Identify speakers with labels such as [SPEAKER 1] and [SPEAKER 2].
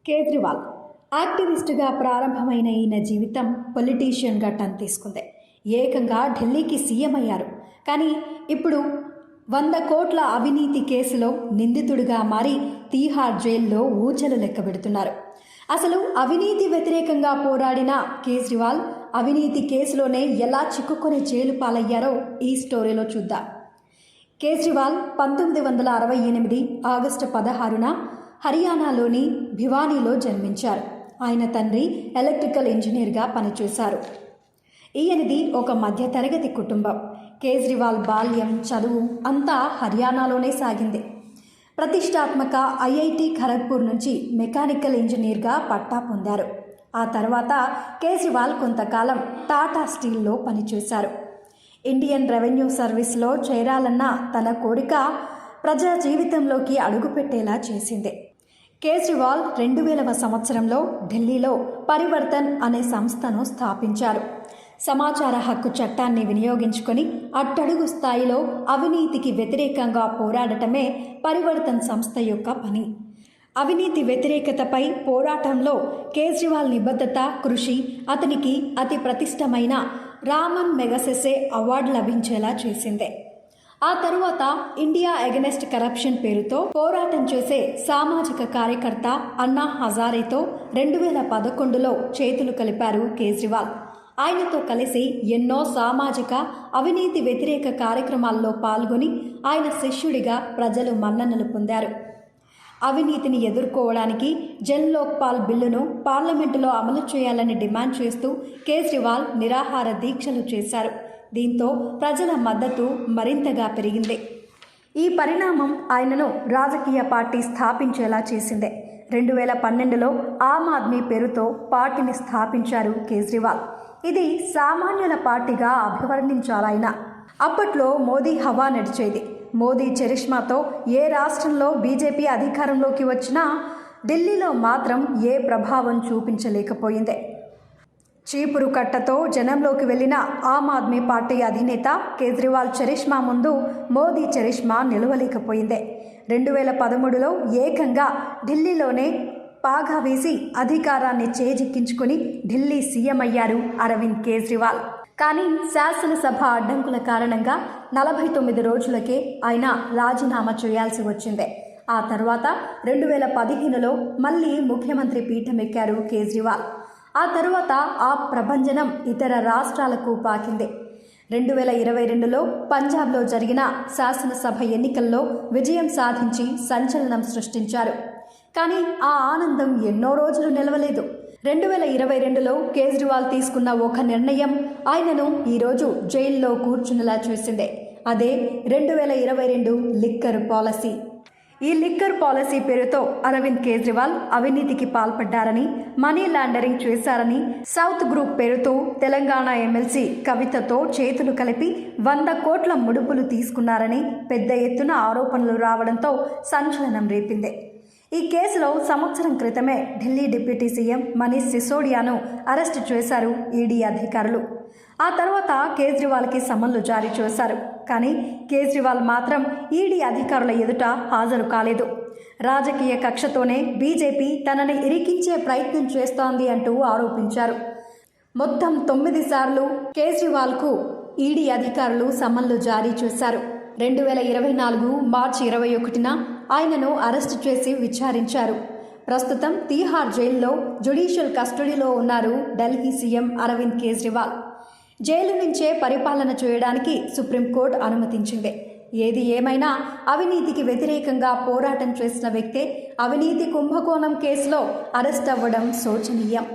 [SPEAKER 1] కేజ్రీవాల్ యాక్టివిస్టుగా ప్రారంభమైన ఈయన జీవితం పొలిటీషియన్గా టర్న్ తీసుకుంది. ఏకంగా ఢిల్లీకి సీఎం అయ్యారు. కానీ ఇప్పుడు 100 కోట్ల అవినీతి కేసులో నిందితుడిగా మారి తీహార్ జైల్లో ఊచలు లెక్కబెడుతున్నారు. అసలు అవినీతి వ్యతిరేకంగా పోరాడిన కేజ్రీవాల్ అవినీతి కేసులోనే ఎలా చిక్కుకొని జైలు పాలయ్యారో ఈ స్టోరీలో చూద్దాం. కేజ్రీవాల్ 1968 ఆగస్టు 16న హర్యానాలోని భివానీలో జన్మించారు. ఆయన తండ్రి ఎలక్ట్రికల్ ఇంజనీర్గా పనిచేశారు. ఈయనది ఒక మధ్యతరగతి కుటుంబం. కేజ్రీవాల్ బాల్యం, చదువు అంతా హర్యానాలోనే సాగింది. ప్రతిష్టాత్మక ఐఐటి ఖరగ్పూర్ నుంచి మెకానికల్ ఇంజనీర్గా పట్టా పొందారు. ఆ తర్వాత కేజ్రీవాల్ కొంతకాలం టాటా స్టీల్లో పనిచేశారు. ఇండియన్ రెవెన్యూ సర్వీస్లో చేరాలన్న తన కోరిక ప్రజా జీవితంలోకి అడుగుపెట్టేలా చేసింది. కేజ్రీవాల్ 2000వ సంవత్సరంలో ఢిల్లీలో పరివర్తన్ అనే సంస్థను స్థాపించారు. సమాచార హక్కు చట్టాన్ని వినియోగించుకొని అట్టడుగు స్థాయిలో అవినీతికి వ్యతిరేకంగా పోరాడటమే పరివర్తన్ సంస్థ యొక్క పని. అవినీతి వ్యతిరేకతపై పోరాటంలో కేజ్రీవాల్ నిబద్ధత, కృషి అతనికి అతి ప్రతిష్టమైన రామన్ మెగసెసే అవార్డు లభించేలా చేసిందే. ఆ తరువాత ఇండియా అగెనెస్ట్ కరప్షన్ పేరుతో పోరాటం చేసే సామాజిక కార్యకర్త అన్నా హజారేతో 2011లో చేతులు కలిపారు కేజ్రీవాల్. ఆయనతో కలిసి ఎన్నో సామాజిక అవినీతి వ్యతిరేక కార్యక్రమాల్లో పాల్గొని ఆయన శిష్యుడిగా ప్రజలు మన్ననలు పొందారు. అవినీతిని ఎదుర్కోవడానికి జన్ లోక్పాల్ బిల్లును పార్లమెంటులో అమలు చేయాలని డిమాండ్ చేస్తూ కేజ్రీవాల్ నిరాహార దీక్షలు చేశారు. దీంతో ప్రజల మద్దతు మరింతగా పెరిగింది. ఈ పరిణామం ఆయనను రాజకీయ పార్టీ స్థాపించేలా చేసిందే. 2012లో ఆమ్ ఆద్మీ పేరుతో పార్టీని స్థాపించారు కేజ్రీవాల్. ఇది సామాన్యుల పార్టీగా అభివర్ణించారాయన. అప్పట్లో మోదీ హవా నడిచేది. మోదీ చరిష్మాతో ఏ రాష్ట్రంలో బీజేపీ అధికారంలోకి వచ్చినా ఢిల్లీలో మాత్రం ఏ ప్రభావం చూపించలేకపోయింది. చీపురు కట్టతో జనంలోకి వెళ్లిన ఆమ్ ఆద్మీ పార్టీ అధినేత కేజ్రీవాల్ చరిష్మా ముందు మోదీ చరిష్మా నిలవలేకపోయింది. 2013లో ఏకంగా ఢిల్లీలోనే పాగా వేసి అధికారాన్ని చేజిక్కించుకుని ఢిల్లీ సీఎం అయ్యారు అరవింద్ కేజ్రీవాల్. కానీ శాసనసభ అడ్డంకుల కారణంగా 49 రోజులకే ఆయన రాజీనామా చేయాల్సి వచ్చింది. ఆ తర్వాత 2015లో మళ్ళీ ముఖ్యమంత్రి పీఠమెక్కారు కేజ్రీవాల్. ఆ తరువాత ఆ ప్రభంజనం ఇతర రాష్ట్రాలకు పాకింది. 2022లో పంజాబ్లో జరిగిన శాసనసభ ఎన్నికల్లో విజయం సాధించి సంచలనం సృష్టించారు. కానీ ఆ ఆనందం ఎన్నో రోజులు నిలవలేదు. 2022లో కేజ్రీవాల్ తీసుకున్న ఒక నిర్ణయం ఆయనను ఈరోజు జైల్లో కూర్చునేలా చేసిందే. అదే 2022 లిక్కర్ పాలసీ. ఈ లిక్కర్ పాలసీ పేరుతో అరవింద్ కేజ్రీవాల్ అవినీతికి పాల్పడ్డారని, మనీ లాండరింగ్ చేశారని, సౌత్ గ్రూప్ పేరుతో తెలంగాణ ఎమ్మెల్సీ కవితతో చేతులు కలిపి 100 కోట్ల ముడుపులు తీసుకున్నారని పెద్ద ఎత్తున ఆరోపణలు రావడంతో సంచలనం రేపింది. ఈ కేసులో సంవత్సరం క్రితమే ఢిల్లీ డిప్యూటీ సీఎం మనీష్ సిసోడియాను అరెస్టు చేశారు ఈడీ అధికారులు. ఆ తర్వాత కేజ్రీవాల్కి సమన్లు జారీ చేశారు. కానీ కేజ్రీవాల్ మాత్రం ఈడీ అధికారుల ఎదుట హాజరు కాలేదు. రాజకీయ కక్షతోనే బీజేపీ తనని ఇరికించే ప్రయత్నం చేస్తోంది అంటూ ఆరోపించారు. మొత్తం 9 సార్లు కేజ్రీవాల్కు ఈడీ అధికారులు సమన్లు జారీ చేశారు. 2024 మార్చి 21న ఆయనను అరెస్టు చేసి విచారించారు. ప్రస్తుతం తీహార్ జైల్లో జ్యుడిషియల్ కస్టడీలో ఉన్నారు ఢిల్లీ సీఎం అరవింద్ కేజ్రీవాల్. జైలు నుంచే పరిపాలన చేయడానికి సుప్రీంకోర్టు అనుమతించింది. ఏది ఏమైనా అవినీతికి వ్యతిరేకంగా పోరాటం చేసిన వ్యక్తే అవినీతి కుంభకోణం కేసులో అరెస్ట్ అవ్వడం శోచనీయం.